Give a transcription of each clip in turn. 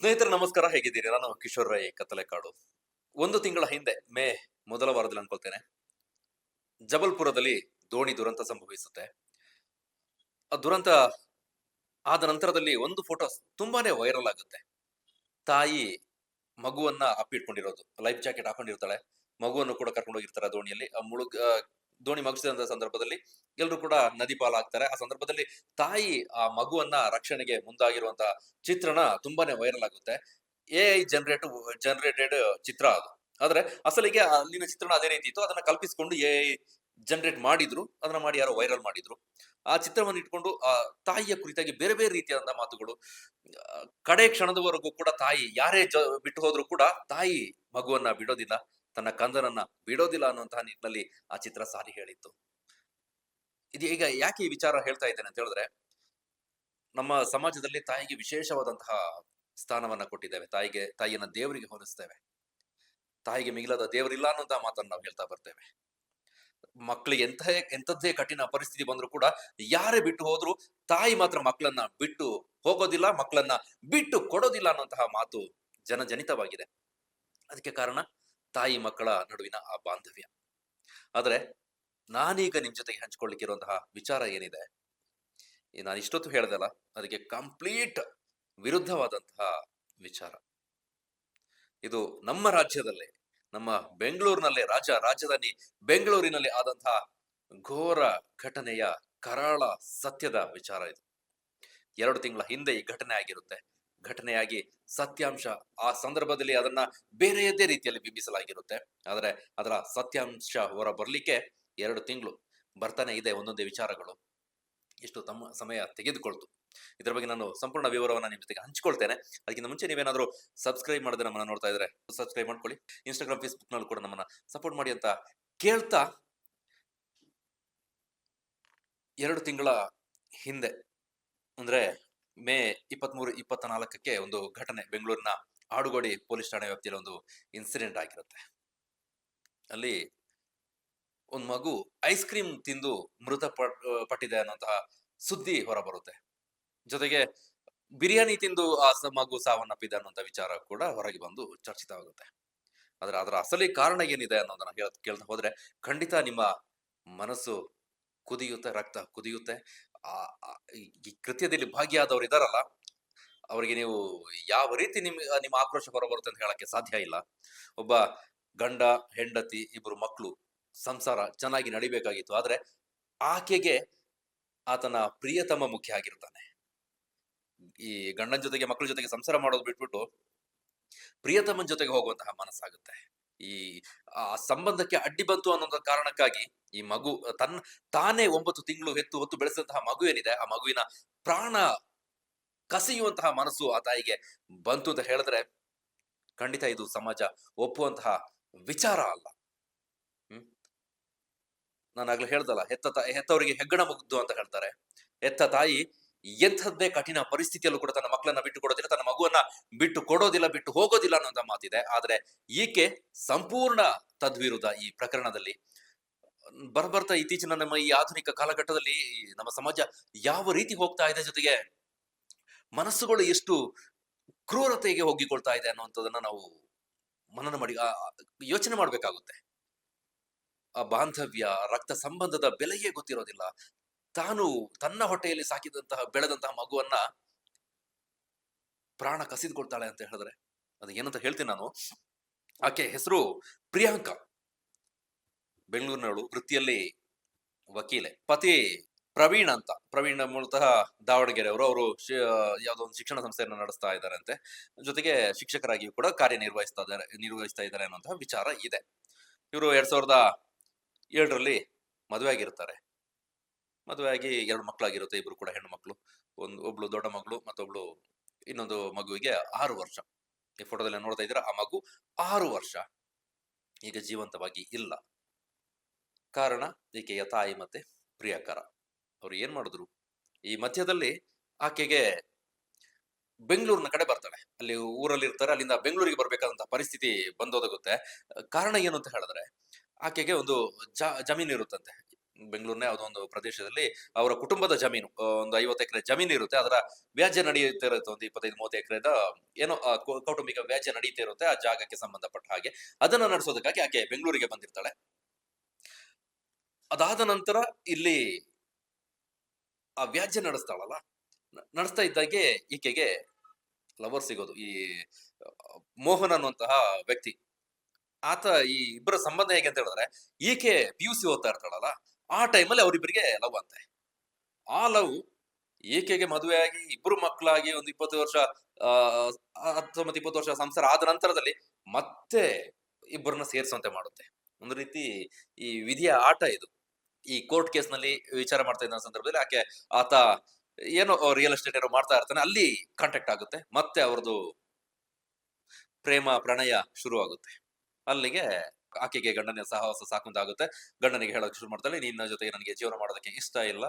ಸ್ನೇಹಿತರೆ ನಮಸ್ಕಾರ, ಹೇಗಿದ್ದೀರಿ? ನಾನು ಕಿಶೋರ್ ರೈ ಕತ್ತಲೆಕಾಡು. ಒಂದು ತಿಂಗಳ ಹಿಂದೆ ಮೇ ಮೊದಲ ವಾರದಲ್ಲಿ ಅನ್ಕೊಳ್ತೇನೆ, ಜಬಲ್ಪುರದಲ್ಲಿ ದೋಣಿ ದುರಂತ ಸಂಭವಿಸುತ್ತೆ. ಆ ದುರಂತ ಆದ ನಂತರದಲ್ಲಿ ಒಂದು ಫೋಟೋ ತುಂಬಾನೇ ವೈರಲ್ ಆಗುತ್ತೆ. ತಾಯಿ ಮಗುವನ್ನ ಅಪ್ಪಿಟ್ಕೊಂಡಿರೋದು, ಲೈಫ್ ಜಾಕೆಟ್ ಹಾಕೊಂಡಿರ್ತಾಳೆ, ಮಗುವನ್ನು ಕೂಡ ಕರ್ಕೊಂಡು ಹೋಗಿರ್ತಾರೆ ಆ ದೋಣಿಯಲ್ಲಿ. ದೋಣಿ ಮಗುಚಿದಂತ ಸಂದರ್ಭದಲ್ಲಿ ಎಲ್ಲರೂ ಕೂಡ ನದಿ ಪಾಲಾಗ್ತಾರೆ. ಆ ಸಂದರ್ಭದಲ್ಲಿ ತಾಯಿ ಆ ಮಗುವನ್ನ ರಕ್ಷಣೆಗೆ ಮುಂದಾಗಿರುವಂತಹ ಚಿತ್ರಣ ತುಂಬಾನೇ ವೈರಲ್ ಆಗುತ್ತೆ. ಎಐ ಜನರೇಟೆಡ್ ಚಿತ್ರ ಅದು. ಆದ್ರೆ ಅಸಲಿಗೆ ಅಲ್ಲಿನ ಚಿತ್ರಣ ಅದೇ ರೀತಿ ಇತ್ತು. ಅದನ್ನ ಕಲ್ಪಿಸಿಕೊಂಡು ಎಐ ಜನರೇಟ್ ಮಾಡಿದ್ರು. ಅದನ್ನ ಮಾಡಿ ಯಾರೋ ವೈರಲ್ ಮಾಡಿದ್ರು. ಆ ಚಿತ್ರವನ್ನು ಇಟ್ಕೊಂಡು ಆ ತಾಯಿಯ ಕುರಿತಾಗಿ ಬೇರೆ ಬೇರೆ ರೀತಿಯಾದಂತಹ ಮಾತುಗಳು. ಕಡೆ ಕ್ಷಣದವರೆಗೂ ಕೂಡ ತಾಯಿ ಯಾರೇ ಬಿಟ್ಟು ಹೋದ್ರು ಕೂಡ ತಾಯಿ ಮಗುವನ್ನ ಬಿಡೋದಿಲ್ಲ, ತನ್ನ ಕಂದನನ್ನ ಬಿಡೋದಿಲ್ಲ ಅನ್ನುವಂತಹ ನಿಟ್ಟಿನಲ್ಲಿ ಆ ಚಿತ್ರ ಸಾರಿ ಹೇಳಿತ್ತು. ಇದು ಈಗ ಯಾಕೆ ಈ ವಿಚಾರ ಹೇಳ್ತಾ ಇದ್ದೇನೆ ಅಂತ ಹೇಳಿದ್ರೆ, ನಮ್ಮ ಸಮಾಜದಲ್ಲಿ ತಾಯಿಗೆ ವಿಶೇಷವಾದಂತಹ ಸ್ಥಾನವನ್ನ ಕೊಟ್ಟಿದ್ದೇವೆ. ತಾಯಿಯನ್ನ ದೇವರಿಗೆ ಹೋಲಿಸ್ತೇವೆ. ತಾಯಿಗೆ ಮಿಗಿಲಾದ ದೇವರಿಲ್ಲ ಅನ್ನುವಂತಹ ಮಾತನ್ನು ನಾವು ಹೇಳ್ತಾ ಬರ್ತೇವೆ. ಮಕ್ಕಳಿಗೆ ಎಂಥದ್ದೇ ಕಠಿಣ ಪರಿಸ್ಥಿತಿ ಬಂದ್ರು ಕೂಡ ಯಾರೇ ಬಿಟ್ಟು ಹೋದ್ರು ತಾಯಿ ಮಾತ್ರ ಮಕ್ಕಳನ್ನ ಬಿಟ್ಟು ಹೋಗೋದಿಲ್ಲ, ಮಕ್ಕಳನ್ನ ಬಿಟ್ಟು ಕೊಡೋದಿಲ್ಲ ಅನ್ನುವಂತಹ ಮಾತು ಜನಜನಿತವಾಗಿದೆ. ಅದಕ್ಕೆ ಕಾರಣ ತಾಯಿ ಮಕ್ಕಳ ನಡುವಿನ ಆ ಬಾಂಧವ್ಯ. ಆದ್ರೆ ನಾನೀಗ ನಿಮ್ ಜೊತೆಗೆ ಹಂಚ್ಕೊಳ್ಳಿಕ್ಕೆ ಇರುವಂತಹ ವಿಚಾರ ಏನಿದೆ, ನಾನು ಇಷ್ಟೊತ್ತು ಹೇಳ್ದಲ್ಲ, ಅದಕ್ಕೆ ಕಂಪ್ಲೀಟ್ ವಿರುದ್ಧವಾದಂತಹ ವಿಚಾರ. ಇದು ನಮ್ಮ ರಾಜ್ಯದಲ್ಲೇ, ನಮ್ಮ ಬೆಂಗಳೂರಿನಲ್ಲೇ, ರಾಜಧಾನಿ ಬೆಂಗಳೂರಿನಲ್ಲಿ ಆದಂತಹ ಘೋರ ಘಟನೆಯ ಕರಾಳ ಸತ್ಯದ ವಿಚಾರ ಇದು. 2 ತಿಂಗಳ ಹಿಂದೆ ಈ ಘಟನೆ ಆಗಿರುತ್ತೆ. ಘಟನೆಯಾಗಿ ಸತ್ಯಾಂಶ ಆ ಸಂದರ್ಭದಲ್ಲಿ ಅದನ್ನ ಬೇರೆಯದೇ ರೀತಿಯಲ್ಲಿ ಬಿಂಬಿಸಲಾಗಿರುತ್ತೆ. ಆದ್ರೆ ಅದರ ಸತ್ಯಾಂಶ ಹೊರ ಬರ್ಲಿಕ್ಕೆ 2 ತಿಂಗಳು ಬರ್ತಾನೆ ಇದೆ. ಒಂದೊಂದೇ ವಿಚಾರಗಳು ಎಷ್ಟು ತಮ್ಮ ಸಮಯ ತೆಗೆದುಕೊಳ್ತು. ಇದರ ಬಗ್ಗೆ ನಾನು ಸಂಪೂರ್ಣ ವಿವರವನ್ನ ನಿಮ್ ಜೊತೆಗೆ ಹಂಚಿಕೊಳ್ತೇನೆ. ಅದಕ್ಕಿಂತ ಮುಂಚೆ ನೀವೇನಾದ್ರೂ ಸಬ್ಸ್ಕ್ರೈಬ್ ಮಾಡದೆ ನಮ್ಮನ್ನ ನೋಡ್ತಾ ಇದ್ರೆ ಸಬ್ಸ್ಕ್ರೈಬ್ ಮಾಡ್ಕೊಳ್ಳಿ. ಇನ್ಸ್ಟಾಗ್ರಾಮ್, ಫೇಸ್ಬುಕ್ ನಲ್ಲೂ ಕೂಡ ನಮ್ಮನ್ನ ಸಪೋರ್ಟ್ ಮಾಡಿ ಅಂತ ಕೇಳ್ತಾ, 2 ತಿಂಗಳ ಹಿಂದೆ ಅಂದ್ರೆ ಮೇ 23, 24ಕ್ಕೆ ಒಂದು ಘಟನೆ ಬೆಂಗಳೂರಿನ ಆಡುಗೋಡಿ ಪೊಲೀಸ್ ಠಾಣೆ ವ್ಯಾಪ್ತಿಯಲ್ಲಿ ಒಂದು ಇನ್ಸಿಡೆಂಟ್ ಆಗಿರುತ್ತೆ. ಅಲ್ಲಿ ಒಂದ್ ಮಗು ಐಸ್ ಕ್ರೀಮ್ ತಿಂದು ಪಟ್ಟಿದೆ ಅನ್ನುವಂತಹ ಸುದ್ದಿ ಹೊರ ಬರುತ್ತೆ. ಜೊತೆಗೆ ಬಿರಿಯಾನಿ ತಿಂದು ಆ ಮಗು ಸಾವನ್ನಪ್ಪಿದೆ ಅನ್ನುವಂತ ವಿಚಾರ ಕೂಡ ಹೊರಗೆ ಬಂದು ಚರ್ಚಿತವಾಗುತ್ತೆ. ಆದ್ರೆ ಅದರ ಅಸಲಿ ಕಾರಣ ಏನಿದೆ ಅನ್ನೋದನ್ನ ಕೇಳ್ತಾ ಹೋದ್ರೆ ಖಂಡಿತ ನಿಮ್ಮ ಮನಸ್ಸು ಕುದಿಯುತ್ತೆ, ರಕ್ತ ಕುದಿಯುತ್ತೆ. ಆ ಈ ಕೃತ್ಯದಲ್ಲಿ ಭಾಗಿಯಾದವರು ಇದಾರಲ್ಲ, ಅವರಿಗೆ ನೀವು ಯಾವ ರೀತಿ ನಿಮ್ಮ ಆಕ್ರೋಶ ಹೊರಬರುತ್ತೆ ಅಂತ ಹೇಳಕ್ಕೆ ಸಾಧ್ಯ ಇಲ್ಲ. ಒಬ್ಬ ಗಂಡ ಹೆಂಡತಿ, ಇಬ್ಬರು ಮಕ್ಕಳು, ಸಂಸಾರ ಚೆನ್ನಾಗಿ ನಡಿಬೇಕಾಗಿತ್ತು. ಆದ್ರೆ ಆಕೆಗೆ ಆತನ ಪ್ರಿಯತಮ ಮುಖ್ಯ ಆಗಿರ್ತಾನೆ. ಈ ಗಂಡನ ಜೊತೆಗೆ ಮಕ್ಕಳ ಜೊತೆಗೆ ಸಂಸಾರ ಮಾಡೋದು ಬಿಟ್ಬಿಟ್ಟು ಪ್ರಿಯತಮನ್ ಜೊತೆಗೆ ಹೋಗುವಂತಹ ಮನಸ್ಸಾಗುತ್ತೆ. ಈ ಆ ಸಂಬಂಧಕ್ಕೆ ಅಡ್ಡಿ ಬಂತು ಅನ್ನೋ ಕಾರಣಕ್ಕಾಗಿ ಈ ಮಗು ತಾನೇ 9 ತಿಂಗಳು ಹೊತ್ತು ಬೆಳೆಸಿದಂತಹ ಮಗು ಏನಿದೆ, ಆ ಮಗುವಿನ ಪ್ರಾಣ ಕಸಿಯುವಂತಹ ಮನಸ್ಸು ಆ ತಾಯಿಗೆ ಬಂತು ಅಂತ ಹೇಳಿದ್ರೆ ಖಂಡಿತ ಇದು ಸಮಾಜ ಒಪ್ಪುವಂತಹ ವಿಚಾರ ಅಲ್ಲ. ನಾನಾಗ್ಲೇ ಹೇಳ್ದಲ್ಲ, ಹೆತ್ತವರಿಗೆ ಹೆಗ್ಗಣ ಮುಗ್ದು ಅಂತ ಹೇಳ್ತಾರೆ. ಹೆತ್ತ ತಾಯಿ ಎಂಥದ್ದೇ ಕಠಿಣ ಪರಿಸ್ಥಿತಿಯಲ್ಲೂ ಕೂಡ ತನ್ನ ಮಕ್ಕಳನ್ನ ಬಿಟ್ಟು ಕೊಡೋದಿಲ್ಲ, ತನ್ನ ಮಗುವನ್ನ ಬಿಟ್ಟು ಕೊಡೋದಿಲ್ಲ, ಬಿಟ್ಟು ಹೋಗೋದಿಲ್ಲ ಅನ್ನೋಂತ ಮಾತಿದೆ. ಆದ್ರೆ ಈಕೆ ಸಂಪೂರ್ಣ ತದ್ವಿರುದ್ಧ. ಈ ಪ್ರಕರಣದಲ್ಲಿ ಬರ್ತಾ ಇತ್ತೀಚಿನ ನಮ್ಮ ಈ ಆಧುನಿಕ ಕಾಲಘಟ್ಟದಲ್ಲಿ ನಮ್ಮ ಸಮಾಜ ಯಾವ ರೀತಿ ಹೋಗ್ತಾ ಇದೆ, ಜೊತೆಗೆ ಮನಸ್ಸುಗಳು ಎಷ್ಟು ಕ್ರೂರತೆಗೆ ಹೋಗಿಕೊಳ್ತಾ ಇದೆ ಅನ್ನುವಂಥದ್ದನ್ನ ನಾವು ಮನನ ಮಾಡಿ ಯೋಚನೆ ಮಾಡ್ಬೇಕಾಗುತ್ತೆ. ಆ ಬಾಂಧವ್ಯ, ರಕ್ತ ಸಂಬಂಧದ ಬೆಲೆಯೇ ಗೊತ್ತಿರೋದಿಲ್ಲ. ತಾನು ತನ್ನ ಹೊಟ್ಟೆಯಲ್ಲಿ ಬೆಳೆದಂತಹ ಮಗುವನ್ನ ಪ್ರಾಣ ಕಸಿದುಕೊಳ್ತಾಳೆ ಅಂತ ಹೇಳಿದ್ರೆ ಅದು ಏನಂತ ಹೇಳ್ತೀನಿ ನಾನು. ಆಕೆ ಹೆಸರು ಪ್ರಿಯಾಂಕಾ, ಬೆಂಗಳೂರಿನವಳು, ವೃತ್ತಿಯಲ್ಲಿ ವಕೀಲೆ. ಪತಿ ಪ್ರವೀಣ್ ಮೂಲತಃ ದಾವಣಗೆರೆ ಅವರು ಯಾವುದೋ ಒಂದು ಶಿಕ್ಷಣ ಸಂಸ್ಥೆಯನ್ನು ನಡೆಸ್ತಾ ಇದ್ದಾರಂತೆ. ಜೊತೆಗೆ ಶಿಕ್ಷಕರಾಗಿಯೂ ಕೂಡ ನಿರ್ವಹಿಸ್ತಾ ಇದ್ದಾರೆ ಅನ್ನುವಂತಹ ವಿಚಾರ ಇದೆ. ಇವರು 2007ರಲ್ಲಿ ಮದುವೆ ಆಗಿರ್ತಾರೆ. ಮದುವೆ ಆಗಿ 2 ಮಕ್ಕಳಾಗಿರುತ್ತೆ. ಇಬ್ರು ಕೂಡ ಹೆಣ್ಣು ಮಕ್ಕಳು. ಒಬ್ಳು ದೊಡ್ಡ ಮಗಳು, ಮತ್ತೊಬ್ಳು ಇನ್ನೊಂದು ಮಗುವಿಗೆ 6 ವರ್ಷ. ಈ ಫೋಟೋದಲ್ಲಿ ನೋಡ್ತಾ ಇದ್ದೀರಾ, ಆ ಮಗು 6 ವರ್ಷ ಈಗ ಜೀವಂತವಾಗಿ ಇಲ್ಲ. ಕಾರಣ ಈಕೆಯ ತಾಯಿ ಮತ್ತೆ ಪ್ರಿಯಕರ. ಅವ್ರು ಏನ್ ಮಾಡಿದ್ರು, ಈ ಮಧ್ಯದಲ್ಲಿ ಆಕೆಗೆ ಬೆಂಗಳೂರಿನ ಕಡೆ ಬರ್ತಾಳೆ. ಅಲ್ಲಿ ಊರಲ್ಲಿ ಇರ್ತಾರೆ, ಅಲ್ಲಿಂದ ಬೆಂಗಳೂರಿಗೆ ಬರ್ಬೇಕಾದಂತ ಪರಿಸ್ಥಿತಿ ಬಂದೋದಗುತ್ತೆ. ಕಾರಣ ಏನು ಅಂತ ಹೇಳಿದ್ರೆ, ಆಕೆಗೆ ಒಂದು ಜಮೀನು ಇರುತ್ತಂತೆ. ಬೆಂಗಳೂರಿನ ಯಾವುದೋ ಒಂದು ಪ್ರದೇಶದಲ್ಲಿ ಅವರ ಕುಟುಂಬದ ಜಮೀನು, ಒಂದು 50 ಎಕರೆ ಜಮೀನು ಇರುತ್ತೆ. ಅದರ ವ್ಯಾಜ್ಯ ನಡೆಯುತ್ತಾ ಇರುತ್ತೆ. ಒಂದು 25-30 ಎಕರೆದ ಏನೋ ಕೌಟುಂಬಿಕ ವ್ಯಾಜ್ಯ ನಡೀತಾ ಇರುತ್ತೆ ಆ ಜಾಗಕ್ಕೆ ಸಂಬಂಧಪಟ್ಟ ಹಾಗೆ. ಅದನ್ನ ನಡೆಸೋದಕ್ಕಾಗಿ ಆಕೆ ಬೆಂಗಳೂರಿಗೆ ಬಂದಿರ್ತಾಳೆ. ಅದಾದ ನಂತರ ಇಲ್ಲಿ ಆ ವ್ಯಾಜ್ಯ ನಡೆಸ್ತಾಳಲ್ಲ, ನಡೆಸ್ತಾ ಇದ್ದಾಗೆ ಈಕೆಗೆ ಲವರ್ ಸಿಗೋದು. ಈ ಮೋಹನ್ ಅನ್ನುವಂತಹ ವ್ಯಕ್ತಿ, ಆತ ಈ ಇಬ್ಬರ ಸಂಬಂಧ ಹೇಗೆ ಅಂತ ಹೇಳಿದ್ರೆ, ಈಕೆ PUC ಓದ್ತಾ ಇರ್ತಾಳಲ್ಲ, ಆ ಟೈಮಲ್ಲಿ ಅವರಿಬ್ಬರಿಗೆ ಲವ್ ಅಂತೆ. ಆ ಲವ್ ಈಕೆಗೆ ಮದುವೆ ಆಗಿ ಇಬ್ರು ಮಕ್ಕಳಾಗಿ ಒಂದು 20 ವರ್ಷ, 19-20 ವರ್ಷ ಸಂಸಾರ ಆದ ನಂತರದಲ್ಲಿ ಮತ್ತೆ ಇಬ್ಬರನ್ನ ಸೇರಿಸುವಂತೆ ಮಾಡುತ್ತೆ. ಒಂದು ರೀತಿ ಈ ವಿಧಿಯ ಆಟ ಇದು. ಈ ಕೋರ್ಟ್ ಕೇಸ್ ನಲ್ಲಿ ವಿಚಾರ ಮಾಡ್ತಾ ಇದ್ದ ಸಂದರ್ಭದಲ್ಲಿ ಆತ ಏನೋ ರಿಯಲ್ ಎಸ್ಟೇಟ್ ಏನೋ ಮಾಡ್ತಾ ಇರ್ತಾನೆ, ಅಲ್ಲಿ ಕಾಂಟ್ಯಾಕ್ಟ್ ಆಗುತ್ತೆ. ಮತ್ತೆ ಅವ್ರದ್ದು ಪ್ರೇಮ ಪ್ರಣಯ ಶುರು ಆಗುತ್ತೆ. ಅಲ್ಲಿಗೆ ಆಕೆಗೆ ಗಂಡನ ಸಹವಾಸ ಸಾಕುಂತಾಗುತ್ತೆ. ಗಂಡನಿಗೆ ಹೇಳಕ್ ಶುರು ಮಾಡ್ತಾಳೆ, ನಿನ್ನ ಜೊತೆಗೆ ನನಗೆ ಜೀವನ ಮಾಡೋದಕ್ಕೆ ಇಷ್ಟ ಇಲ್ಲ,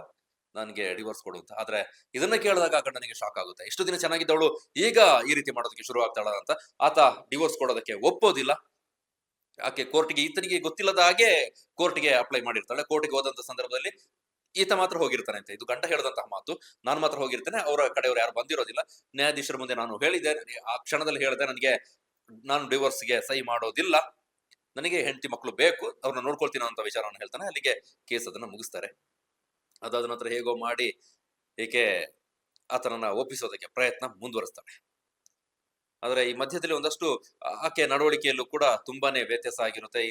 ನನಗೆ ಡಿವೋರ್ಸ್ ಕೊಡು ಅಂತ. ಆದ್ರೆ ಇದನ್ನ ಕೇಳಿದಾಗ ಗಂಡನಿಗೆ ಶಾಕ್ ಆಗುತ್ತೆ. ಇಷ್ಟು ದಿನ ಚೆನ್ನಾಗಿದ್ದವಳು ಈಗ ಈ ರೀತಿ ಮಾಡೋದಕ್ಕೆ ಶುರು ಆಗ್ತಾಳ ಅಂತ. ಆತ ಡಿವೋರ್ಸ್ ಕೊಡೋದಕ್ಕೆ ಒಪ್ಪೋದಿಲ್ಲ. ಆಕೆ ಕೋರ್ಟ್ಗೆ, ಈತನಿಗೆ ಗೊತ್ತಿಲ್ಲದ ಹಾಗೆ ಕೋರ್ಟ್ಗೆ ಅಪ್ಲೈ ಮಾಡಿರ್ತಾಳೆ. ಕೋರ್ಟ್ಗೆ ಹೋದಂತ ಸಂದರ್ಭದಲ್ಲಿ ಈತ ಮಾತ್ರ ಹೋಗಿರ್ತಾನೆ ಅಂತ. ಇದು ಗಂಡ ಹೇಳಿದಂತಹ ಮಾತು. ನಾನು ಮಾತ್ರ ಹೋಗಿರ್ತೇನೆ, ಅವರ ಕಡೆಯವರು ಯಾರು ಬಂದಿರೋದಿಲ್ಲ. ನ್ಯಾಯಾಧೀಶರ ಮುಂದೆ ನಾನು ಹೇಳಿದ್ದೆ, ಆ ಕ್ಷಣದಲ್ಲಿ ಹೇಳಿದೆ, ನಾನು ಡಿವೋರ್ಸ್ಗೆ ಸಹಿ ಮಾಡೋದಿಲ್ಲ, ನನಗೆ ಹೆಂಡತಿ ಮಕ್ಕಳು ಬೇಕು, ಅವ್ರನ್ನ ನೋಡ್ಕೊಳ್ತೀನಿ ಅಂತ ವಿಚಾರವನ್ನು ಹೇಳ್ತಾನೆ. ಅಲ್ಲಿಗೆ ಕೇಸ್ ಅದನ್ನ ಮುಗಿಸ್ತಾರೆ. ಅದಾದ ನಂತರ ಹೇಗೋ ಮಾಡಿ ಏಕೆ ಆತನನ್ನ ಒಪ್ಪಿಸೋದಕ್ಕೆ ಪ್ರಯತ್ನ ಮುಂದುವರಿಸ್ತಾಳೆ. ಆದ್ರೆ ಈ ಮಧ್ಯದಲ್ಲಿ ಒಂದಷ್ಟು ಆಕೆ ನಡವಳಿಕೆಯಲ್ಲೂ ಕೂಡ ತುಂಬಾನೇ ವ್ಯತ್ಯಾಸ ಆಗಿರುತ್ತೆ.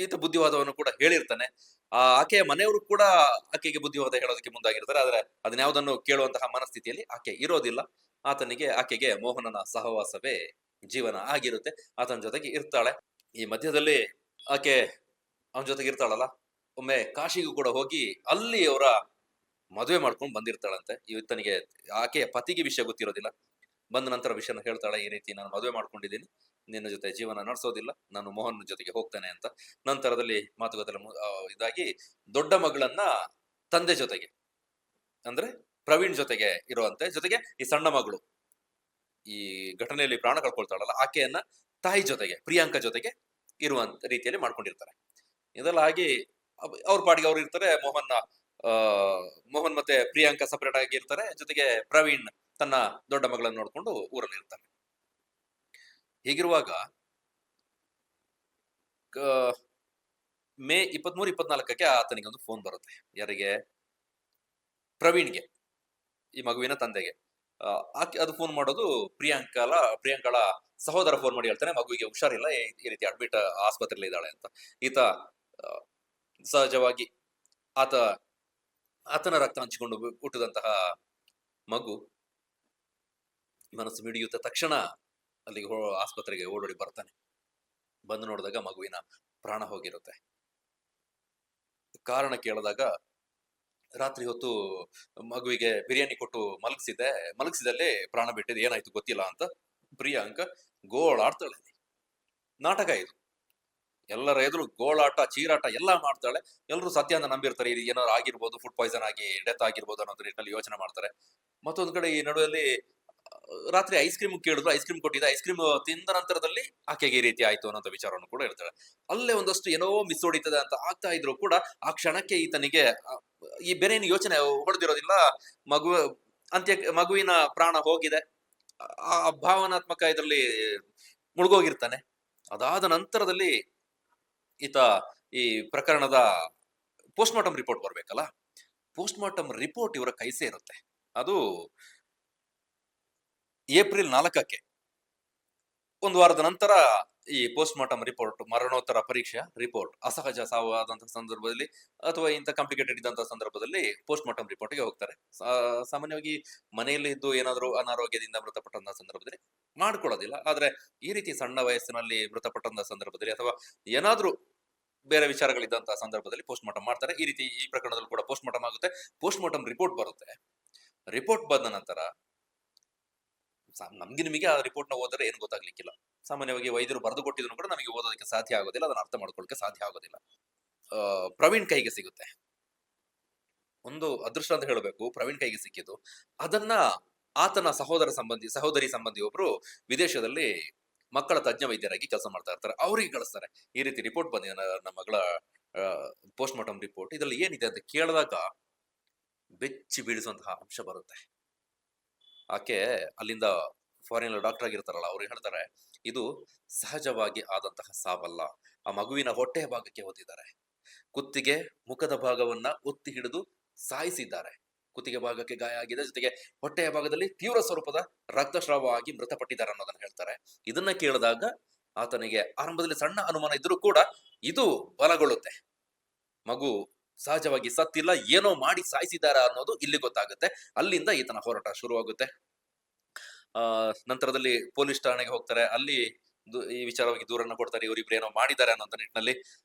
ಈತ ಬುದ್ಧಿವಾದವನ್ನು ಕೂಡ ಹೇಳಿರ್ತಾನೆ. ಆಕೆಯ ಮನೆಯವರು ಕೂಡ ಆಕೆಗೆ ಬುದ್ಧಿವಾದ ಹೇಳೋದಕ್ಕೆ ಮುಂದಾಗಿರ್ತಾರೆ. ಆದ್ರೆ ಅದನ್ಯಾವುದನ್ನು ಕೇಳುವಂತಹ ಮನಸ್ಥಿತಿಯಲ್ಲಿ ಆಕೆ ಇರೋದಿಲ್ಲ. ಆಕೆಗೆ ಮೋಹನನ ಸಹವಾಸವೇ ಜೀವನ ಆಗಿರುತ್ತೆ. ಆತನ ಜೊತೆಗೆ ಇರ್ತಾಳೆ. ಈ ಮಧ್ಯದಲ್ಲಿ ಆಕೆ ಅವನ ಜೊತೆಗೆ ಇರ್ತಾಳಲ್ಲ, ಒಮ್ಮೆ ಕಾಶಿಗೂ ಕೂಡ ಹೋಗಿ ಅಲ್ಲಿ ಅವರ ಮದುವೆ ಮಾಡ್ಕೊಂಡು ಬಂದಿರ್ತಾಳಂತೆ. ಈತನಿಗೆ ಆಕೆಯ ಪತಿಗೆ ವಿಷಯ ಗೊತ್ತಿರೋದಿಲ್ಲ. ಬಂದ ನಂತರ ವಿಷಯನ ಹೇಳ್ತಾಳೆ, ಈ ರೀತಿ ನಾನು ಮದುವೆ ಮಾಡ್ಕೊಂಡಿದ್ದೀನಿ, ನಿನ್ನ ಜೊತೆ ಜೀವನ ನಡೆಸೋದಿಲ್ಲ, ನಾನು ಮೋಹನ್ ಜೊತೆಗೆ ಹೋಗ್ತೇನೆ ಅಂತ. ನಂತರದಲ್ಲಿ ಮಾತುಕತೆ ಇದಾಗಿ ದೊಡ್ಡ ಮಗಳನ್ನ ತಂದೆ ಜೊತೆಗೆ, ಅಂದ್ರೆ ಪ್ರವೀಣ್ ಜೊತೆಗೆ ಇರುವಂತೆ, ಜೊತೆಗೆ ಈ ಸಣ್ಣ ಮಗಳು ಈ ಘಟನೆಯಲ್ಲಿ ಪ್ರಾಣ ಕಳ್ಕೊಳ್ತಾಳಲ್ಲ, ಆಕೆಯನ್ನ ತಾಯಿ ಜೊತೆಗೆ, ಪ್ರಿಯಾಂಕಾ ಜೊತೆಗೆ ಇರುವಂತ ರೀತಿಯಲ್ಲಿ ಮಾಡ್ಕೊಂಡಿರ್ತಾರೆ. ಇದೆಲ್ಲ ಆಗಿ ಅವ್ರ ಪಾಡಿಗೆ ಅವ್ರು ಇರ್ತಾರೆ. ಮೋಹನ್ ಮತ್ತೆ ಪ್ರಿಯಾಂಕಾ ಸಪರೇಟ್ ಆಗಿ ಇರ್ತಾರೆ. ಜೊತೆಗೆ ಪ್ರವೀಣ್ ತನ್ನ ದೊಡ್ಡ ಮಗಳನ್ನು ನೋಡ್ಕೊಂಡು ಊರಲ್ಲಿ ಇರ್ತಾನೆ. ಹೀಗಿರುವಾಗ ಮೇ 23-24ಕ್ಕೆ ಆತನಿಗೆ ಒಂದು ಫೋನ್ ಬರುತ್ತೆ. ಯಾರಿಗೆ? ಪ್ರವೀಣ್ಗೆ, ಈ ಮಗುವಿನ ತಂದೆಗೆ. ಅದು ಫೋನ್ ಮಾಡೋದು ಪ್ರಿಯಾಂಕಳ ಸಹೋದರ ಫೋನ್ ಮಾಡಿ ಹೇಳ್ತಾನೆ, ಮಗುವಿಗೆ ಹುಷಾರಿಲ್ಲ, ಈ ರೀತಿ ಅಡ್ಮಿಟ್ ಆಸ್ಪತ್ರೆಯಲ್ಲಿ ಇದ್ದಾಳೆ ಅಂತ. ಈತ ಸಹಜವಾಗಿ ಆತನ ರಕ್ತ ಹಂಚಿಕೊಂಡು ಹುಟ್ಟಿದಂತಹ ಮಗು ಮನಸ್ಸು ಮಿಡಿಯುತ್ತ ತಕ್ಷಣ ಅಲ್ಲಿಗೆ ಆಸ್ಪತ್ರೆಗೆ ಓಡೋಡಿ ಬರ್ತಾನೆ. ಬಂದು ನೋಡಿದಾಗ ಮಗುವಿನ ಪ್ರಾಣ ಹೋಗಿರುತ್ತೆ. ಕಾರಣ ಕೇಳಿದಾಗ, ರಾತ್ರಿ ಹೊತ್ತು ಮಗುವಿಗೆ ಬಿರಿಯಾನಿ ಕೊಟ್ಟು ಮಲಗಿಸಿದಲ್ಲೇ ಪ್ರಾಣ ಬಿಟ್ಟಿದೆ, ಏನಾಯ್ತು ಗೊತ್ತಿಲ್ಲ ಅಂತ ಪ್ರಿಯಾಂಕ ಗೋಳಾಡ್ತಾಳೆ. ನಾಟಕ ಇದು. ಎಲ್ಲರ ಎದುರು ಗೋಳಾಟ, ಚೀರಾಟ ಎಲ್ಲ ಮಾಡ್ತಾಳೆ. ಎಲ್ಲರೂ ಸತ್ಯ ಅಂತ ನಂಬಿರ್ತಾರೆ. ಇದು ಏನಾದ್ರು ಆಗಿರ್ಬೋದು, ಫುಡ್ ಪಾಯ್ಸನ್ ಆಗಿ ಡೆತ್ ಆಗಿರ್ಬೋದು ಅನ್ನೋ ನಿಟ್ಟಿನಲ್ಲಿ ಯೋಚನೆ ಮಾಡ್ತಾರೆ. ಮತ್ತೊಂದ್ ಕಡೆ ಈ ನಡುವಲ್ಲಿ ರಾತ್ರಿ ಐಸ್ ಕ್ರೀಮ್ ಕೇಳಿದ್ರು, ಐಸ್ ಕ್ರೀಮ್ ಕೊಟ್ಟಿದ್ದೆ. ಐಸ್ ಕ್ರೀಮ್ ತಿಂದ ನಂತರದಲ್ಲಿ ಆಕೆಗೆ ಈ ರೀತಿ ಆಯ್ತು ಅನ್ನೋ ವಿಚಾರವನ್ನು ಕೂಡ ಹೇಳ್ತಾಳೆ. ಅಲ್ಲೇ ಒಂದಷ್ಟು ಏನೋ ಮಿಸ್ ಹೊಡಿತದೆ ಅಂತ ಆಗ್ತಾ ಇದ್ರು ಕೂಡ ಆ ಕ್ಷಣಕ್ಕೆ ಈತನಿಗೆ ಈ ಬೇರೆ ಯೋಚನೆ ಹೊಡೆದಿರೋದಿಲ್ಲ. ಮಗುವಿನ ಪ್ರಾಣ ಹೋಗಿದೆ, ಆ ಭಾವನಾತ್ಮಕ ಇದರಲ್ಲಿ ಮುಳುಗೋಗಿರ್ತಾನೆ. ಅದಾದ ನಂತರದಲ್ಲಿ ಈತ ಈ ಪ್ರಕರಣದ ಪೋಸ್ಟ್ ಮಾರ್ಟಮ್ ರಿಪೋರ್ಟ್ ಬರ್ಬೇಕಲ್ಲ, ಪೋಸ್ಟ್ ಮಾರ್ಟಮ್ ರಿಪೋರ್ಟ್ ಇವರ ಕೈ ಸೇರುತ್ತೆ. ಅದು ಏಪ್ರಿಲ್ 4ಕ್ಕೆ, ಒಂದು ವಾರದ ನಂತರ ಈ ಪೋಸ್ಟ್ ಮಾರ್ಟಮ್ ರಿಪೋರ್ಟ್, ಮರಣೋತ್ತರ ಪರೀಕ್ಷೆಯ ರಿಪೋರ್ಟ್, ಅಸಹಜ ಸಾವು ಆದಂತಹ ಸಂದರ್ಭದಲ್ಲಿ ಅಥವಾ ಇಂಥ ಕಾಂಪ್ಲಿಕೇಟೆಡ್ ಇದ್ದಂತಹ ಸಂದರ್ಭದಲ್ಲಿ ಪೋಸ್ಟ್ ಮಾರ್ಟಮ್ ರಿಪೋರ್ಟ್ಗೆ ಹೋಗ್ತಾರೆ. ಸಾಮಾನ್ಯವಾಗಿ ಮನೆಯಲ್ಲಿ ಇದ್ದು ಏನಾದರೂ ಅನಾರೋಗ್ಯದಿಂದ ಮೃತಪಟ್ಟಂತಹ ಸಂದರ್ಭದಲ್ಲಿ ಮಾಡ್ಕೊಳ್ಳೋದಿಲ್ಲ. ಆದ್ರೆ ಈ ರೀತಿ ಸಣ್ಣ ವಯಸ್ಸಿನಲ್ಲಿ ಮೃತಪಟ್ಟಂತಹ ಸಂದರ್ಭದಲ್ಲಿ ಅಥವಾ ಏನಾದ್ರೂ ಬೇರೆ ವಿಚಾರಗಳಿದ್ದಂತಹ ಸಂದರ್ಭದಲ್ಲಿ ಪೋಸ್ಟ್ ಮಾರ್ಟಮ್ ಮಾಡ್ತಾರೆ. ಈ ರೀತಿ ಈ ಪ್ರಕರಣದಲ್ಲಿ ಕೂಡ ಪೋಸ್ಟ್ ಮಾರ್ಟಮ್ ಆಗುತ್ತೆ. ಪೋಸ್ಟ್ ಮಾರ್ಟಮ್ ರಿಪೋರ್ಟ್ ಬರುತ್ತೆ. ರಿಪೋರ್ಟ್ ಬಂದ ನಂತರ ನಿಮಗೆ ಆ ರಿಪೋರ್ಟ್ ನ ಓದಿದ್ರೆ ಏನು ಗೊತ್ತಾಗ್ಲಿಕ್ಕಿಲ್ಲ. ಸಾಮಾನ್ಯವಾಗಿ ವೈದ್ಯರು ಬರೆದು ಕೊಟ್ಟಿದ್ರು ಕೂಡ ನಮಗೆ ಓದೋದಕ್ಕೆ ಸಾಧ್ಯ ಆಗೋದಿಲ್ಲ, ಅದನ್ನ ಅರ್ಥ ಮಾಡ್ಕೊಳ್ಳಕ್ಕೆ ಸಾಧ್ಯ ಆಗೋದಿಲ್ಲ. ಪ್ರವೀಣ್ ಕೈಗೆ ಸಿಗುತ್ತೆ. ಒಂದು ಅದೃಷ್ಟ ಅಂತ ಹೇಳಬೇಕು, ಪ್ರವೀಣ್ ಕೈಗೆ ಸಿಕ್ಕಿದ್ದು. ಅದನ್ನ ಆತನ ಸಹೋದರಿ ಸಂಬಂಧಿ ಒಬ್ರು ವಿದೇಶದಲ್ಲಿ ಮಕ್ಕಳ ತಜ್ಞ ವೈದ್ಯರಾಗಿ ಕೆಲಸ ಮಾಡ್ತಾ ಇರ್ತಾರೆ. ಅವ್ರಿಗೆ ಕಳಿಸ್ತಾರೆ, ಈ ರೀತಿ ರಿಪೋರ್ಟ್ ಬಂದಿದೆ, ನಮ್ಮ ಮಗಳ ಪೋಸ್ಟ್ ಮಾರ್ಟಮ್ ರಿಪೋರ್ಟ್ ಇದರಲ್ಲಿ ಏನಿದೆ ಅಂತ ಕೇಳಿದಾಗ ಬೆಚ್ಚಿ ಬೀಳಿಸುವಂತಹ ಅಂಶ ಬರುತ್ತೆ. ಆಕೆ ಅಲ್ಲಿಂದ ಫಾರಿನ್ ಡಾಕ್ಟರ್ ಆಗಿರ್ತಾರಲ್ಲ, ಅವ್ರು ಹೇಳ್ತಾರೆ ಇದು ಸಹಜವಾಗಿ ಆದಂತಹ ಸಾವಲ್ಲ, ಆ ಮಗುವಿನ ಹೊಟ್ಟೆಯ ಭಾಗಕ್ಕೆ ಒತ್ತಿದ್ದಾರೆ, ಕುತ್ತಿಗೆ ಮುಖದ ಭಾಗವನ್ನ ಒತ್ತಿ ಹಿಡಿದು ಸಾಯಿಸಿದ್ದಾರೆ, ಕುತ್ತಿಗೆ ಭಾಗಕ್ಕೆ ಗಾಯ ಆಗಿದೆ, ಜೊತೆಗೆ ಹೊಟ್ಟೆಯ ಭಾಗದಲ್ಲಿ ತೀವ್ರ ಸ್ವರೂಪದ ರಕ್ತಸ್ರಾವ ಆಗಿ ಮೃತಪಟ್ಟಿದ್ದಾರೆ ಅನ್ನೋದನ್ನ ಹೇಳ್ತಾರೆ. ಇದನ್ನ ಕೇಳಿದಾಗ ಆತನಿಗೆ ಆರಂಭದಲ್ಲಿ ಸಣ್ಣ ಅನುಮಾನ ಇದ್ರೂ ಕೂಡ ಇದು ಬಲಗೊಳ್ಳುತ್ತೆ. ಮಗು ಸಹಜವಾಗಿ ಸತ್ತಿಲ್ಲ, ಏನೋ ಮಾಡಿ ಸಾಯಿಸಿದಾರ ಅನ್ನೋದು ಇಲ್ಲಿ ಗೊತ್ತಾಗುತ್ತೆ. ಅಲ್ಲಿಂದ ಈತನ ಹೋರಾಟ ಶುರುವಾಗುತ್ತೆ. ನಂತರದಲ್ಲಿ ಪೊಲೀಸ್ ಠಾಣೆಗೆ ಹೋಗ್ತಾರೆ. ಅಲ್ಲಿ ಈ ವಿಚಾರವಾಗಿ ದೂರನ್ನ ಕೊಡ್ತಾರೆ, ಇವರಿಬ್ರು ಏನೋ ಮಾಡಿದ್ದಾರೆ ಅನ್ನೋ ನಿಟ್ಟಿನಲ್ಲಿ.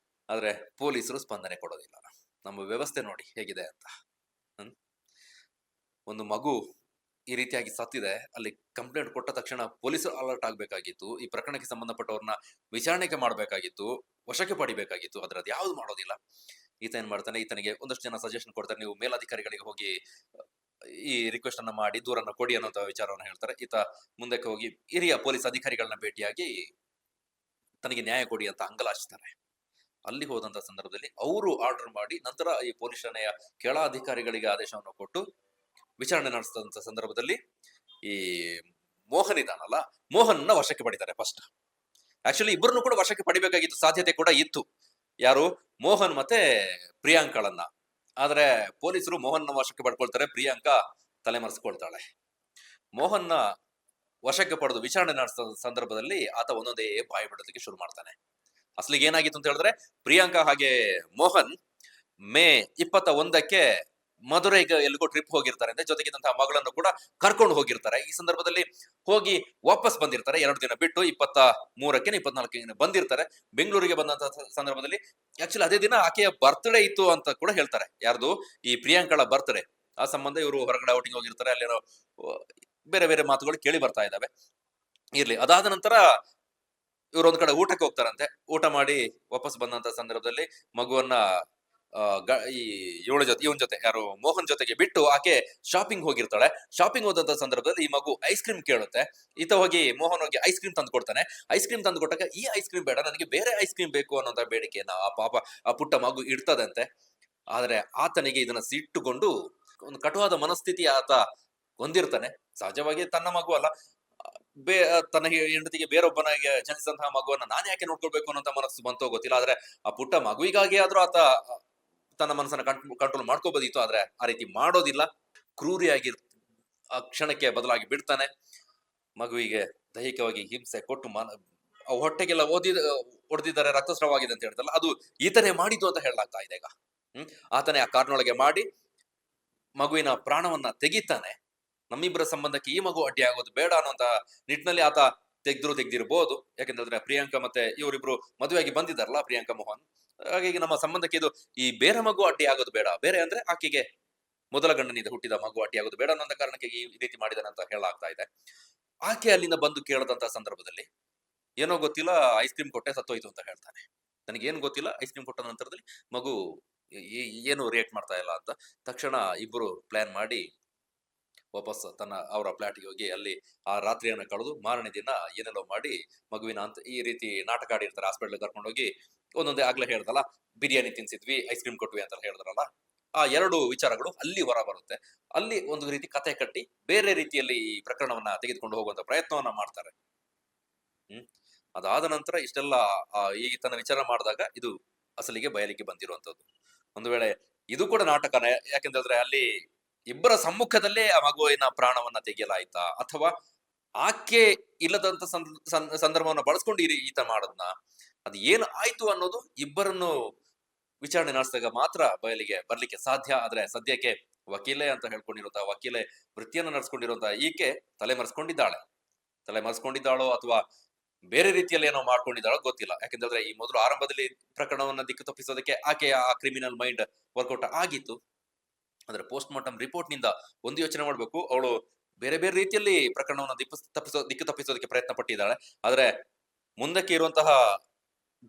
ಆದ್ರೆ ಪೊಲೀಸರು ಸ್ಪಂದನೆ ಕೊಡೋದಿಲ್ಲ. ನಮ್ಮ ವ್ಯವಸ್ಥೆ ನೋಡಿ ಹೇಗಿದೆ ಅಂತ. ಒಂದು ಮಗು ಈ ರೀತಿಯಾಗಿ ಸತ್ತಿದೆ, ಅಲ್ಲಿ ಕಂಪ್ಲೇಂಟ್ ಕೊಟ್ಟ ತಕ್ಷಣ ಪೊಲೀಸರು ಅಲರ್ಟ್ ಆಗ್ಬೇಕಾಗಿತ್ತು, ಈ ಪ್ರಕರಣಕ್ಕೆ ಸಂಬಂಧಪಟ್ಟವ್ರನ್ನ ವಿಚಾರಣೆಗೆ ಮಾಡಬೇಕಾಗಿತ್ತು, ವಶಕ್ಕೆ ಪಡಿಬೇಕಾಗಿತ್ತು. ಆದ್ರೆ ಅದು ಯಾವ್ದು ಮಾಡೋದಿಲ್ಲ. ಈತ ಏನ್ ಮಾಡ್ತಾನೆ, ಈತನಿಗೆ ಒಂದಷ್ಟು ಜನ ಸಜೆಷನ್ ಕೊಡ್ತಾರೆ, ನೀವು ಮೇಲಾಧಿಕಾರಿಗಳಿಗೆ ಹೋಗಿ ಈ ರಿಕ್ವೆಸ್ಟ್ ಅನ್ನ ಮಾಡಿ ದೂರನ್ನ ಕೊಡಿ ಅನ್ನೋ ವಿಚಾರವನ್ನು ಹೇಳ್ತಾರೆ. ಈತ ಮುಂದಕ್ಕೆ ಹೋಗಿ ಹಿರಿಯ ಪೊಲೀಸ್ ಅಧಿಕಾರಿಗಳನ್ನ ಭೇಟಿಯಾಗಿ ತನಗೆ ನ್ಯಾಯ ಕೊಡಿ ಅಂತ ಅಂಗಲಾಚಿಸ್ತಾರೆ. ಅಲ್ಲಿ ಹೋದಂತ ಸಂದರ್ಭದಲ್ಲಿ ಅವರು ಆರ್ಡರ್ ಮಾಡಿ ನಂತರ ಈ ಪೊಲೀಸ್ ಠಾಣೆಯ ಕೆಳ ಅಧಿಕಾರಿಗಳಿಗೆ ಆದೇಶವನ್ನು ಕೊಟ್ಟು ವಿಚಾರಣೆ ನಡೆಸಿದಂತ ಸಂದರ್ಭದಲ್ಲಿ ಈ ಮೋಹನ್ ಇದಾನಲ್ಲ, ಮೋಹನ್ನ ವಶಕ್ಕೆ ಪಡಿತಾರೆ. ಫಸ್ಟ್ ಆಕ್ಚುಲಿ ಇಬ್ಬರನ್ನು ಕೂಡ ವಶಕ್ಕೆ ಪಡಿಬೇಕಾಗಿತ್ತು, ಸಾಧ್ಯತೆ ಕೂಡ ಇತ್ತು, ಯಾರು ಮೋಹನ್ ಮತ್ತೆ ಪ್ರಿಯಾಂಕಳನ್ನ. ಆದ್ರೆ ಪೊಲೀಸರು ಮೋಹನ್ನ ವಶಕ್ಕೆ ಪಡ್ಕೊಳ್ತಾರೆ, ಪ್ರಿಯಾಂಕಾ ತಲೆಮರೆಸ್ಕೊಳ್ತಾಳೆ. ಮೋಹನ್ನ ವಶಕ್ಕೆ ಪಡೆದು ವಿಚಾರಣೆ ನಡೆಸಿದ ಸಂದರ್ಭದಲ್ಲಿ ಆತ ಒಂದೊಂದೇ ಬಾಯಿ ಬಿಡೋದಕ್ಕೆ ಶುರು ಮಾಡ್ತಾನೆ. ಅಸಲಿಗೆ ಏನಾಗಿತ್ತು ಅಂತ ಹೇಳಿದ್ರೆ, ಪ್ರಿಯಾಂಕಾ ಹಾಗೆ ಮೋಹನ್ ಮೇ 21ಕ್ಕೆ ಮಧುರೈಗೆ ಎಲ್ಲಿಗೋ ಟ್ರಿಪ್ ಹೋಗಿರ್ತಾರೆ, ಜೊತೆಗಿದ್ದಂತಹ ಮಗಳನ್ನು ಕೂಡ ಕರ್ಕೊಂಡು ಹೋಗಿರ್ತಾರೆ. ಈ ಸಂದರ್ಭದಲ್ಲಿ ಹೋಗಿ ವಾಪಸ್ ಬಂದಿರ್ತಾರೆ 2 ದಿನ ಬಿಟ್ಟು. 23ಕ್ಕೆ 24ಕ್ಕೆ ಬಂದಿರ್ತಾರೆ. ಬೆಂಗಳೂರಿಗೆ ಬಂದಂತಹ ಸಂದರ್ಭದಲ್ಲಿ ಆಕ್ಚುಲಿ ಅದೇ ದಿನ ಆಕೆಯ ಬರ್ತ್ಡೇ ಇತ್ತು ಅಂತ ಕೂಡ ಹೇಳ್ತಾರೆ. ಯಾರ್ದು, ಈ ಪ್ರಿಯಾಂಕಳ ಬರ್ತ್ಡೇ. ಆ ಸಂಬಂಧ ಇವರು ಹೊರಗಡೆ ಔಟಿಂಗ್ ಹೋಗಿರ್ತಾರೆ. ಅಲ್ಲೇನೋ ಬೇರೆ ಬೇರೆ ಮಾತುಗಳು ಕೇಳಿ ಬರ್ತಾ ಇದಾವೆ. ಇರ್ಲಿ, ಅದಾದ ನಂತರ ಇವರು ಒಂದ್ ಕಡೆ ಊಟಕ್ಕೆ ಹೋಗ್ತಾರಂತೆ. ಊಟ ಮಾಡಿ ವಾಪಸ್ ಬಂದಂತ ಸಂದರ್ಭದಲ್ಲಿ ಮಗುವನ್ನ ಈ ಇವನ್ ಜೊತೆ, ಯಾರು ಮೋಹನ್ ಜೊತೆಗೆ ಬಿಟ್ಟು ಆಕೆ ಶಾಪಿಂಗ್ ಹೋಗಿರ್ತಾಳೆ. ಶಾಪಿಂಗ್ ಹೋದಂತ ಸಂದರ್ಭದಲ್ಲಿ ಈ ಮಗು ಐಸ್ ಕ್ರೀಮ್ ಕೇಳುತ್ತೆ. ಈತ ಹೋಗಿ ಮೋಹನ್ ಹೋಗಿ ಐಸ್ ಕ್ರೀಮ್ ತಂದು ಕೊಡ್ತಾನೆ. ಐಸ್ ಕ್ರೀಮ್ ತಂದು ಕೊಟ್ಟಾಗ ಈ ಐಸ್ ಕ್ರೀಮ್ ಬೇಡ, ನನಗೆ ಬೇರೆ ಐಸ್ ಕ್ರೀಮ್ ಬೇಕು ಅನ್ನೋಂತ ಬೇಡಿಕೆಯನ್ನ ಆ ಪುಟ್ಟ ಮಗು ಇಡ್ತದಂತೆ. ಆದ್ರೆ ಆತನಿಗೆ ಇದನ್ನ ಸಿಟ್ಟುಕೊಂಡು ಒಂದು ಕಟುವಾದ ಮನಸ್ಥಿತಿ ಆತ ಹೊಂದಿರ್ತಾನೆ. ಸಹಜವಾಗಿ ತನ್ನ ಮಗು ಅಲ್ಲ, ತನ್ನ ಹೆಂಡತಿಗೆ ಬೇರೊಬ್ಬನಿಗೆ ಜನಿಸಿದಂತಹ ಮಗುವನ್ನ ನಾನು ಯಾಕೆ ನೋಡ್ಕೊಳ್ಬೇಕು ಅನ್ನೋ ಮನಸ್ಸು ಬಂತೋ ಗೊತ್ತಿಲ್ಲ. ಆದ್ರೆ ಆ ಪುಟ್ಟ ಮಗುವಿಗಾಗಿ ಆದ್ರೂ ಆತ ತನ್ನ ಮನಸ್ಸನ್ನ ಕಂಟ್ರೋಲ್ ಮಾಡ್ಕೋಬೋದಿತ್ತು. ಆದ್ರೆ ಆ ರೀತಿ ಮಾಡೋದಿಲ್ಲ. ಕ್ರೂರಿಯಾಗಿ ಆ ಕ್ಷಣಕ್ಕೆ ಬದಲಾಗಿ ಬಿಡ್ತಾನೆ. ಮಗುವಿಗೆ ದೈಹಿಕವಾಗಿ ಹಿಂಸೆ ಕೊಟ್ಟು ಹೊಟ್ಟೆಗೆಲ್ಲ ಹೊಡೆದಿದ್ದಾರೆ, ರಕ್ತಸ್ರಾವ ಆಗಿದೆ ಅಂತ ಹೇಳ್ತಲ್ಲ, ಅದು ಈತನೇ ಮಾಡಿದ್ದು ಅಂತ ಹೇಳಲಾಗ್ತಾ ಇದೆ ಈಗ. ಆತನೇ ಆ ಕಾರ್ನೊಳಗೆ ಮಾಡಿ ಮಗುವಿನ ಪ್ರಾಣವನ್ನ ತೆಗಿತಾನೆ. ನಮ್ಮಿಬ್ಬರ ಸಂಬಂಧಕ್ಕೆ ಈ ಮಗು ಅಡ್ಡಿ ಆಗೋದು ಬೇಡ ಅನ್ನೋಂತ ನಿಟ್ಟಿನಲ್ಲಿ ಆತ ತೆಗ್ದಿರ್ಬೋದು. ಯಾಕೆಂದ್ರೆ ಪ್ರಿಯಾಂಕಾ ಮತ್ತೆ ಇವರಿಬ್ರು ಮದುವೆಯಾಗಿ ಬಂದಿದ್ದಾರಲ್ಲ, ಪ್ರಿಯಾಂಕಾ ಮೋಹನ್. ಹಾಗಾಗಿ ನಮ್ಮ ಸಂಬಂಧಕ್ಕೆ ಇದು ಈ ಬೇರೆ ಮಗು ಅಡ್ಡಿ ಆಗೋದು ಬೇಡ, ಬೇರೆ ಅಂದ್ರೆ ಆಕೆಗೆ ಮೊದಲ ಗಂಡನಿಂದ ಹುಟ್ಟಿದ ಮಗು ಅಡ್ಡಿ ಆಗೋದು ಬೇಡ ಅನ್ನೋ ಕಾರಣಕ್ಕೆ ಈ ರೀತಿ ಮಾಡಿದಾನೆ ಅಂತ ಹೇಳಲಾಗ್ತಾ ಇದೆ. ಆಕೆ ಅಲ್ಲಿಂದ ಬಂದು ಕೇಳದಂತ ಸಂದರ್ಭದಲ್ಲಿ ಏನೋ ಗೊತ್ತಿಲ್ಲ, ಐಸ್ ಕ್ರೀಮ್ ಕೊಟ್ಟೆ ಸತ್ತೋಯ್ತು ಅಂತ ಹೇಳ್ತಾನೆ. ನನಗೇನು ಗೊತ್ತಿಲ್ಲ, ಐಸ್ ಕ್ರೀಮ್ ಕೊಟ್ಟ ನಂತರದಲ್ಲಿ ಮಗು ಏನು ರಿಯಾಕ್ಟ್ ಮಾಡ್ತಾ ಇಲ್ಲ ಅಂತ. ತಕ್ಷಣ ಇಬ್ಬರು ಪ್ಲಾನ್ ಮಾಡಿ ವಾಪಸ್ ಅವರ ಫ್ಲಾಟ್ಗೆ ಹೋಗಿ ಅಲ್ಲಿ ಆ ರಾತ್ರಿಯನ್ನ ಕಳೆದು ಮಾರನೇ ದಿನ ಏನೆಲ್ಲೋ ಮಾಡಿ ಮಗುವಿನ ಈ ರೀತಿ ನಾಟಕ ಆಡಿರ್ತಾರೆ. ಹಾಸ್ಪಿಟಲ್ ಕರ್ಕೊಂಡು ಹೋಗಿ ಒಂದೊಂದೇ ಆಗ್ಲೇ ಹೇಳ್ದಲ್ಲ, ಬಿರಿಯಾನಿ ತಿನ್ಸಿದ್ವಿ, ಐಸ್ ಕ್ರೀಮ್ ಕೊಟ್ವಿ ಅಂತ ಹೇಳಿದ್ರಲ್ಲ, ಆ 2 ವಿಚಾರಗಳು ಅಲ್ಲಿ ಹೊರ ಬರುತ್ತೆ. ಅಲ್ಲಿ ಒಂದು ರೀತಿ ಕತೆ ಕಟ್ಟಿ ಬೇರೆ ರೀತಿಯಲ್ಲಿ ಈ ಪ್ರಕರಣವನ್ನ ತೆಗೆದುಕೊಂಡು ಹೋಗುವಂತ ಪ್ರಯತ್ನವನ್ನ ಮಾಡ್ತಾರೆ. ಅದಾದ ನಂತರ ಇಷ್ಟೆಲ್ಲ ಈತನ ವಿಚಾರ ಮಾಡಿದಾಗ ಇದು ಅಸಲಿಗೆ ಬಯಲಿಗೆ ಬಂದಿರುವಂತದ್ದು. ಒಂದು ವೇಳೆ ಇದು ಕೂಡ ನಾಟಕನೇ, ಯಾಕೆಂದ್ರೆ ಅಲ್ಲಿ ಇಬ್ಬರ ಸಮ್ಮುಖದಲ್ಲೇ ಆ ಮಗುವಿನ ಪ್ರಾಣವನ್ನ ತೆಗೆಯಲಾಯ್ತಾ, ಅಥವಾ ಆಕೆ ಇಲ್ಲದಂತ ಸಂದರ್ಭವನ್ನ ಬಳಸ್ಕೊಂಡು ಈತ ಮಾಡದ್ನ, ಅದು ಏನು ಆಯ್ತು ಅನ್ನೋದು ಇಬ್ಬರನ್ನು ವಿಚಾರಣೆ ನಡೆಸಿದಾಗ ಮಾತ್ರ ಬಯಲಿಗೆ ಬರ್ಲಿಕ್ಕೆ ಸಾಧ್ಯ. ಆದ್ರೆ ಸದ್ಯಕ್ಕೆ ವಕೀಲೆ ಅಂತ ಹೇಳ್ಕೊಂಡಿರುವಂತಹ, ವಕೀಲೆ ವೃತ್ತಿಯನ್ನು ನಡೆಸ್ಕೊಂಡಿರುವಂತಹ ಈಕೆ ತಲೆಮರೆಸ್ಕೊಂಡಿದ್ದಾಳೋ ಅಥವಾ ಬೇರೆ ರೀತಿಯಲ್ಲಿ ಏನೋ ಮಾಡ್ಕೊಂಡಿದ್ದಾಳೋ ಗೊತ್ತಿಲ್ಲ. ಯಾಕೆಂದ್ರೆ ಈ ಮೊದಲು ಆರಂಭದಲ್ಲಿ ಪ್ರಕರಣವನ್ನ ದಿಕ್ಕು ತಪ್ಪಿಸೋದಕ್ಕೆ ಆಕೆಯ ಆ ಕ್ರಿಮಿನಲ್ ಮೈಂಡ್ ವರ್ಕೌಟ್ ಆಗಿತ್ತು. ಅಂದ್ರೆ ಪೋಸ್ಟ್ ಮಾರ್ಟಮ್ ರಿಪೋರ್ಟ್ ನಿಂದ ಒಂದು ಯೋಚನೆ ಮಾಡ್ಬೇಕು, ಅವಳು ಬೇರೆ ಬೇರೆ ರೀತಿಯಲ್ಲಿ ಪ್ರಕರಣವನ್ನ ದಿಕ್ಕು ತಪ್ಪಿಸೋದಕ್ಕೆ ಪ್ರಯತ್ನ ಪಟ್ಟಿದ್ದಾಳೆ. ಆದ್ರೆ ಮುಂದಕ್ಕೆ ಇರುವಂತಹ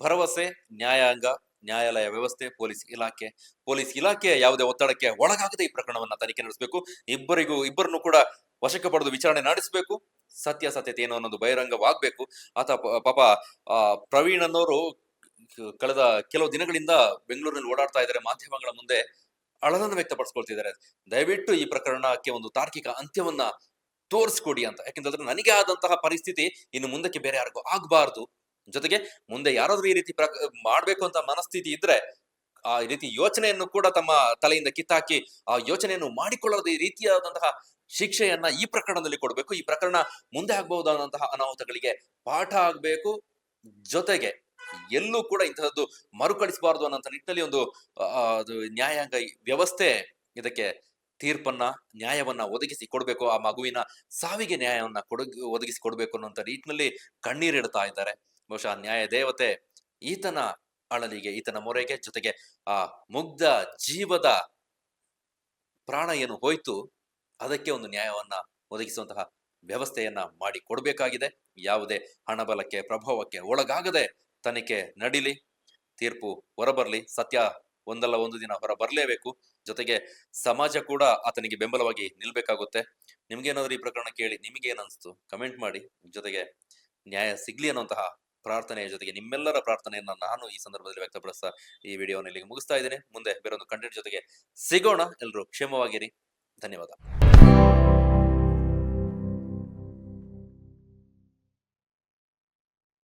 ಭರವಸೆ ನ್ಯಾಯಾಲಯ ವ್ಯವಸ್ಥೆ, ಪೊಲೀಸ್ ಇಲಾಖೆ ಯಾವುದೇ ಒತ್ತಡಕ್ಕೆ ಒಳಗಾಗದೆ ಈ ಪ್ರಕರಣವನ್ನ ತನಿಖೆ ನಡೆಸಬೇಕು. ಇಬ್ಬರನ್ನು ಕೂಡ ವಶಕ್ಕೆ ಪಡೆದು ವಿಚಾರಣೆ ನಡೆಸಬೇಕು. ಸತ್ಯಾಸತ್ಯತೆ ಏನು ಅನ್ನೋದು ಬಹಿರಂಗವಾಗ್ಬೇಕು. ಆತ ಪಾಪ ಪ್ರವೀಣ್ ಅನ್ನೋರು ಕಳೆದ ಕೆಲವು ದಿನಗಳಿಂದ ಬೆಂಗಳೂರಿನಲ್ಲಿ ಓಡಾಡ್ತಾ ಇದ್ದಾರೆ, ಮಾಧ್ಯಮಗಳ ಮುಂದೆ ಅಳಲನ್ನು ವ್ಯಕ್ತಪಡಿಸ್ಕೊಳ್ತಿದ್ದಾರೆ. ದಯವಿಟ್ಟು ಈ ಪ್ರಕರಣಕ್ಕೆ ಒಂದು ತಾರ್ಕಿಕ ಅಂತ್ಯವನ್ನ ತೋರಿಸ್ಕೊಡಿ ಅಂತ. ಯಾಕೆಂತಂದ್ರೆ ನನಗೆ ಆದಂತಹ ಪರಿಸ್ಥಿತಿ ಇನ್ನು ಮುಂದಕ್ಕೆ ಬೇರೆ ಯಾರಿಗೂ ಆಗ್ಬಾರ್ದು. ಜೊತೆಗೆ ಮುಂದೆ ಯಾರಾದ್ರೂ ಈ ರೀತಿ ಮಾಡ್ಬೇಕು ಅಂತ ಮನಸ್ಥಿತಿ ಇದ್ರೆ ಆ ರೀತಿ ಯೋಚನೆಯನ್ನು ಕೂಡ ತಮ್ಮ ತಲೆಯಿಂದ ಕಿತ್ತಾಕಿ ಆ ಯೋಚನೆಯನ್ನು ಮಾಡಿಕೊಳ್ಳದ ಈ ರೀತಿಯಾದಂತಹ ಶಿಕ್ಷೆಯನ್ನ ಈ ಪ್ರಕರಣದಲ್ಲಿ ಕೊಡಬೇಕು. ಈ ಪ್ರಕರಣ ಮುಂದೆ ಆಗ್ಬಹುದಾದಂತಹ ಅನಾಹುತಗಳಿಗೆ ಪಾಠ ಆಗ್ಬೇಕು. ಜೊತೆಗೆ ಎಲ್ಲೂ ಕೂಡ ಇಂತಹದ್ದು ಮರುಕಳಿಸಬಾರದು ಅನ್ನೋ ನಿಟ್ಟಿನಲ್ಲಿ ಒಂದು ಅದು ನ್ಯಾಯಾಂಗ ವ್ಯವಸ್ಥೆ ಇದಕ್ಕೆ ತೀರ್ಪನ್ನ, ನ್ಯಾಯವನ್ನ ಒದಗಿಸಿ ಕೊಡ್ಬೇಕು. ಆ ಮಗುವಿನ ಸಾವಿಗೆ ನ್ಯಾಯವನ್ನ ಒದಗಿಸಿ ಕೊಡ್ಬೇಕು ಅನ್ನುವಂತ ನಿಟ್ಟಿನಲ್ಲಿ ಕಣ್ಣೀರಿಡ್ತಾ ಇದ್ದಾರೆ. ಬಹುಶಃ ನ್ಯಾಯ ದೇವತೆ ಈತನ ಅಳಲಿಗೆ, ಈತನ ಮೊರೆಗೆ, ಜೊತೆಗೆ ಆ ಮುಗ್ಧ ಜೀವದ ಪ್ರಾಣ ಏನು ಹೋಯ್ತು ಅದಕ್ಕೆ ಒಂದು ನ್ಯಾಯವನ್ನ ಒದಗಿಸುವಂತಹ ವ್ಯವಸ್ಥೆಯನ್ನ ಮಾಡಿ ಕೊಡಬೇಕಾಗಿದೆ. ಯಾವುದೇ ಹಣಬಲಕ್ಕೆ, ಪ್ರಭಾವಕ್ಕೆ ಒಳಗಾಗದೆ ತನಿಖೆ ನಡೀಲಿ, ತೀರ್ಪು ಹೊರಬರ್ಲಿ. ಸತ್ಯ ಒಂದಲ್ಲ ಒಂದು ದಿನ ಹೊರ ಬರ್ಲೇಬೇಕು. ಜೊತೆಗೆ ಸಮಾಜ ಕೂಡ ಆತನಿಗೆ ಬೆಂಬಲವಾಗಿ ನಿಲ್ಬೇಕಾಗುತ್ತೆ. ನಿಮ್ಗೇನಾದ್ರೂ ಈ ಪ್ರಕರಣ ಕೇಳಿ ನಿಮ್ಗೆ ಏನ್ ಅನ್ಸ್ತು ಕಮೆಂಟ್ ಮಾಡಿ. ಜೊತೆಗೆ ನ್ಯಾಯ ಸಿಗ್ಲಿ ಅನ್ನುವಂತಹ ಪ್ರಾರ್ಥನೆಯ ಜೊತೆಗೆ ನಿಮ್ಮೆಲ್ಲರ ಪ್ರಾರ್ಥನೆಯನ್ನ ನಾನು ಈ ಸಂದರ್ಭದಲ್ಲಿ ವ್ಯಕ್ತಪಡಿಸ್ತಾ ಈ ವಿಡಿಯೋನ ಇಲ್ಲಿಗೆ ಮುಗಿಸ್ತಾ ಇದ್ದೇನೆ. ಮುಂದೆ ಬೇರೊಂದು ಕಂಟೆಂಟ್ ಜೊತೆಗೆ ಸಿಗೋಣ. ಎಲ್ಲರೂ ಕ್ಷೇಮವಾಗಿರಿ. ಧನ್ಯವಾದ.